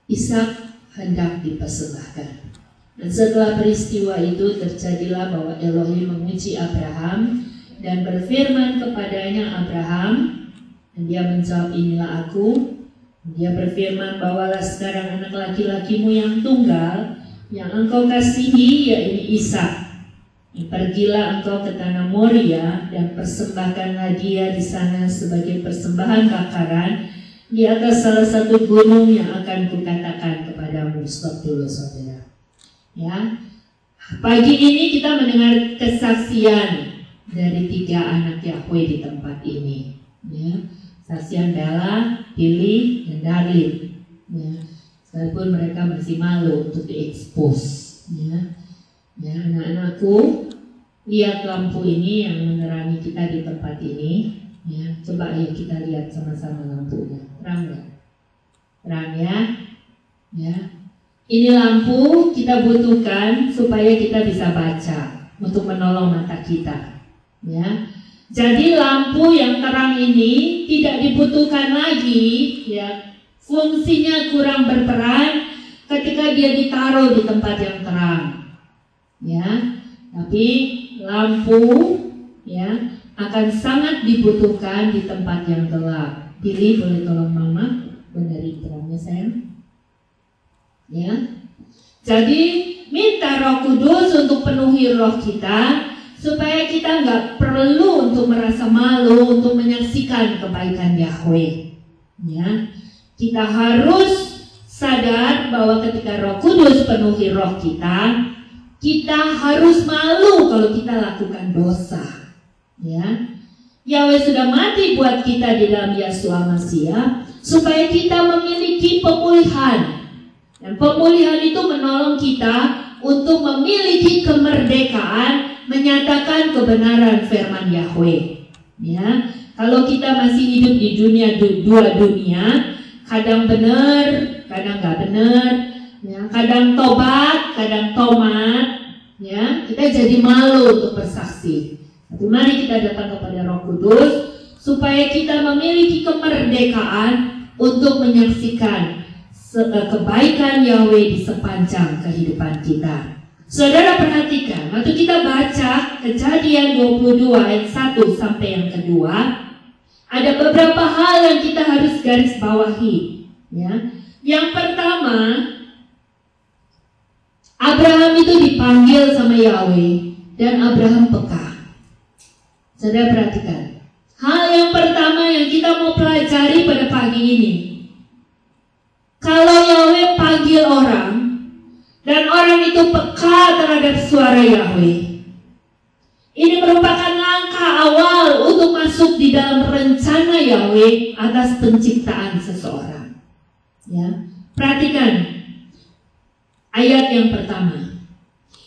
Ishak hendak dipersembahkan. Dan setelah peristiwa itu terjadilah bahwa Elohim menguji Abraham dan berfirman kepadanya, Abraham, dan dia menjawab, inilah aku. Dia berfirman, bawalah sekarang anak laki-lakimu yang tunggal, yang engkau kasihi, yaitu Ishak. Pergilah engkau ke tanah Moria dan persembahkanlah dia di sana sebagai persembahan bakaran di atas salah satu gunung yang akan kukatakan kepadamu. Stop dulu saudara. Ya, pagi ini kita mendengar kesaksian dari 3 anak Yahweh di tempat ini. Ya, saksian Bella, Billy, dan Darlene. Ya, sekalipun mereka masih malu untuk diekspos. Ya, anak-anakku, lihat lampu ini yang menerangi kita di tempat ini. Ya, coba ya kita lihat sama-sama lampunya. Terang ya? Terang ya? Ya. Ini lampu kita butuhkan supaya kita bisa baca untuk menolong mata kita. Ya. Jadi lampu yang terang ini tidak dibutuhkan lagi, ya. Fungsinya kurang berperan ketika dia ditaruh di tempat yang terang. Ya. Tapi lampu ya akan sangat dibutuhkan di tempat yang gelap. Billy, boleh tolong mama benerin terangnya sayang? Ya, jadi minta Roh Kudus untuk penuhi roh kita supaya kita nggak perlu untuk merasa malu untuk menyaksikan kebaikan Yahweh. Ya, kita harus sadar bahwa ketika Roh Kudus penuhi roh kita harus malu kalau kita lakukan dosa. Ya, Yahweh sudah mati buat kita di dalam Yeshua Masiah supaya kita memiliki pemulihan. Dan pemulihan itu menolong kita untuk memiliki kemerdekaan, menyatakan kebenaran firman Yahweh. Ya, kalau kita masih hidup di dunia dua dunia, kadang benar, kadang nggak benar, ya, kadang tobat, kadang tomat, ya, kita jadi malu untuk bersaksi. Tapi mari kita datang kepada Roh Kudus supaya kita memiliki kemerdekaan untuk menyaksikan kebaikan Yahweh di sepanjang kehidupan kita. Saudara perhatikan, waktu kita baca Kejadian 22 ayat 1 sampai yang kedua, ada beberapa hal yang kita harus garis bawahi. Ya. Yang pertama, Abraham itu dipanggil sama Yahweh dan Abraham peka. Saudara perhatikan, hal yang pertama yang kita mau pelajari pada pagi ini, kalau Yahweh panggil orang dan orang itu peka terhadap suara Yahweh, ini merupakan langkah awal untuk masuk di dalam rencana Yahweh atas penciptaan seseorang. Ya, perhatikan ayat yang pertama.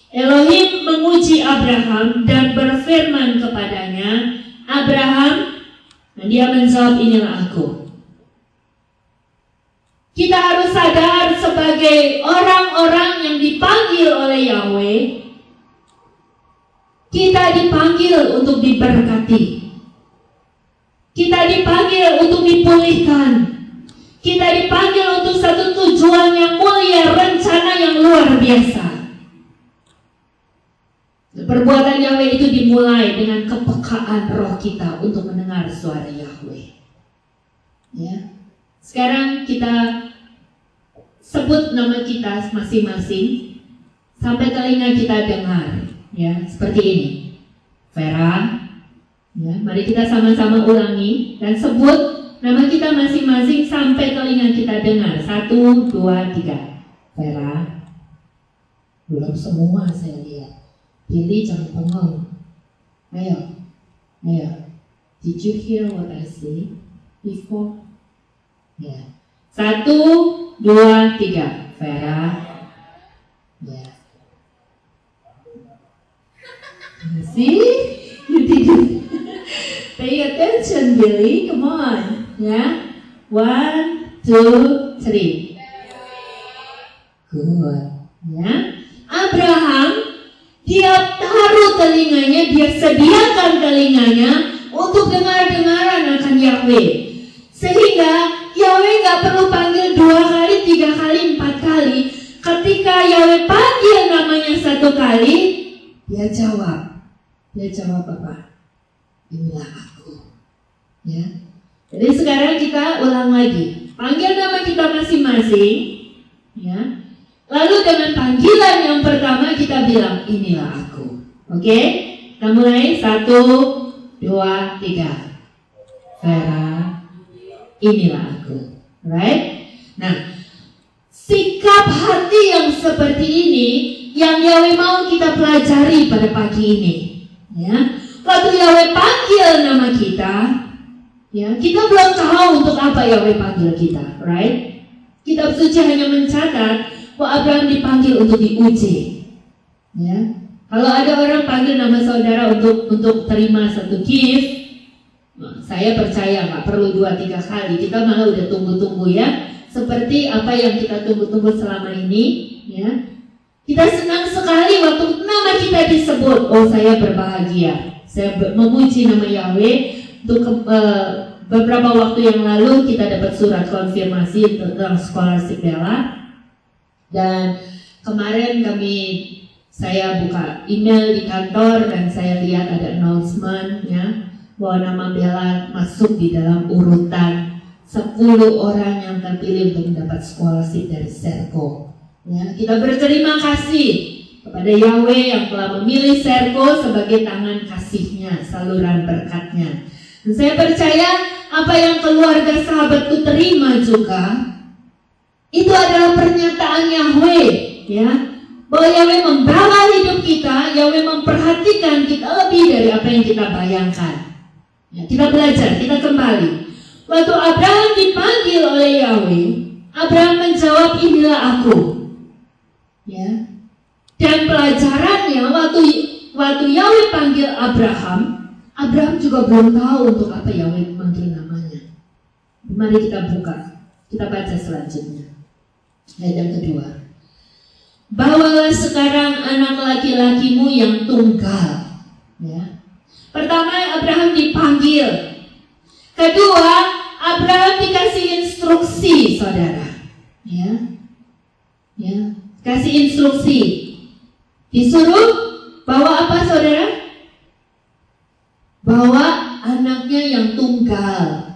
Elohim menguji Abraham dan berfirman kepadanya, Abraham, dan dia menjawab, inilah aku. Kita harus sadar sebagai orang-orang yang dipanggil oleh Yahweh, kita dipanggil untuk diberkati. Kita dipanggil untuk dipulihkan. Kita dipanggil untuk satu tujuan yang mulia, rencana yang luar biasa. Perbuatan Yahweh itu dimulai dengan kepekaan roh kita untuk mendengar suara Yahweh. Ya. Sekarang kita sebut nama kita masing-masing sampai telinga kita dengar, ya, seperti ini. Vera, ya, mari kita sama-sama ulangi dan sebut nama kita masing-masing sampai telinga kita dengar. 1, 2, 3. Vera, belum semua saya lihat. Billy jangan bengong. Ayo. Did you hear what I say before? Ya. 1, 2, 3. Vera. Ya. See? You didn't. Pay attention, Billy. Come on. Ya. 1, 2, 3. Good. Ya. Abraham, dia taruh telinga telinganya, dia sediakan telinganya untuk dengar-dengaran akan Yahweh. Sehingga Yahweh gak perlu panggil 2 kali, 3 kali, 4 kali. Ketika Yahweh panggil namanya 1 kali, dia jawab. Dia jawab apa? Inilah aku. Ya. Jadi sekarang kita ulang lagi. Panggil nama kita masing-masing. Ya. Lalu dengan panggilan yang pertama kita bilang, inilah aku. Oke? Kita mulai. 1, 2, 3. Vera, inilah aku. Right? Nah, sikap hati yang seperti ini yang Yahweh mau kita pelajari pada pagi ini. Ya, waktu Yahweh panggil nama kita, ya, kita belum tahu untuk apa Yahweh panggil kita, right? Kitab suci hanya mencatat bahwa Abraham dipanggil untuk diuji. Ya, kalau ada orang panggil nama saudara untuk terima satu gift, nah, saya percaya nggak perlu 2-3 kali, kita malah udah tunggu-tunggu ya. Seperti apa yang kita tunggu-tunggu selama ini, ya. Kita senang sekali waktu nama kita disebut. Oh, saya berbahagia. Saya memuji nama Yahweh. Untuk beberapa waktu yang lalu kita dapat surat konfirmasi tentang scholarship Bella. Dan kemarin saya buka email di kantor dan saya lihat ada announcement ya, bahwa nama Bella masuk di dalam urutan 10 orang yang terpilih untuk mendapat scholarship dari Serco. Ya, kita berterima kasih kepada Yahweh yang telah memilih Serco sebagai tangan kasih-Nya, saluran berkat-Nya. Dan saya percaya apa yang keluarga sahabatku terima juga itu adalah pernyataan Yahweh, ya, bahwa Yahweh membawa hidup kita, Yahweh memperhatikan kita lebih dari apa yang kita bayangkan. Ya, kita belajar, kita kembali. Waktu Abraham dipanggil oleh Yahweh, Abraham menjawab, inilah aku. Ya. Dan pelajarannya waktu Yahweh panggil Abraham juga belum tahu untuk apa Yahweh memanggil namanya. Mari kita buka, kita baca selanjutnya. Ayat yang kedua. Bawalah sekarang anak laki-lakimu yang tunggal. Ya. Pertama, Abraham dipanggil. Kedua, Abraham dikasih instruksi, saudara. Ya. Ya. Kasih instruksi. Disuruh bawa apa, saudara? Bawa anaknya yang tunggal.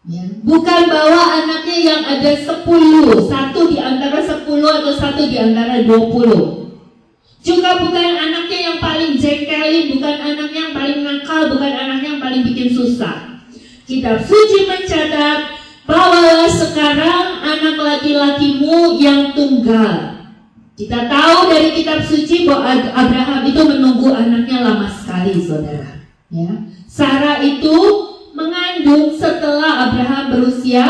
Ya. Bukan bawa anaknya yang ada 10, satu di antara 10 atau satu di antara 20. Juga bukan anaknya yang paling jengkelin, bukan anaknya yang paling nakal, bukan anaknya yang paling bikin susah. Kitab suci mencatat, bawalah sekarang anak laki-lakimu yang tunggal. Kita tahu dari kitab suci bahwa Abraham itu menunggu anaknya lama sekali, saudara. Ya. Sarah itu mengandung setelah Abraham berusia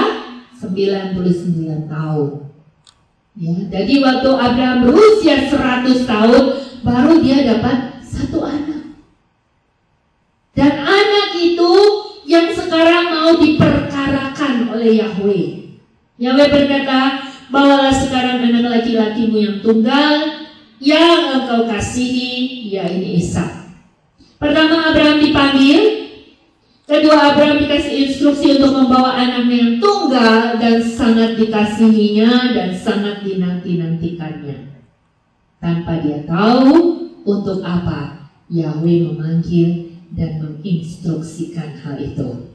99 tahun. Ya. Jadi waktu Abraham berusia 100 tahun, baru dia dapat 1 anak. Dan anak itu yang sekarang mau diperkarakan oleh Yahweh. Yahweh berkata, bawalah sekarang anak laki-lakimu yang tunggal, yang engkau kasihi, yaitu Ishak. Pertama Abraham dipanggil, kedua Abraham dikasih instruksi untuk membawa anaknya yang tunggal dan sangat dikasihinya dan sangat dinanti-nantikannya. Tanpa dia tahu untuk apa Yahweh memanggil dan menginstruksikan hal itu.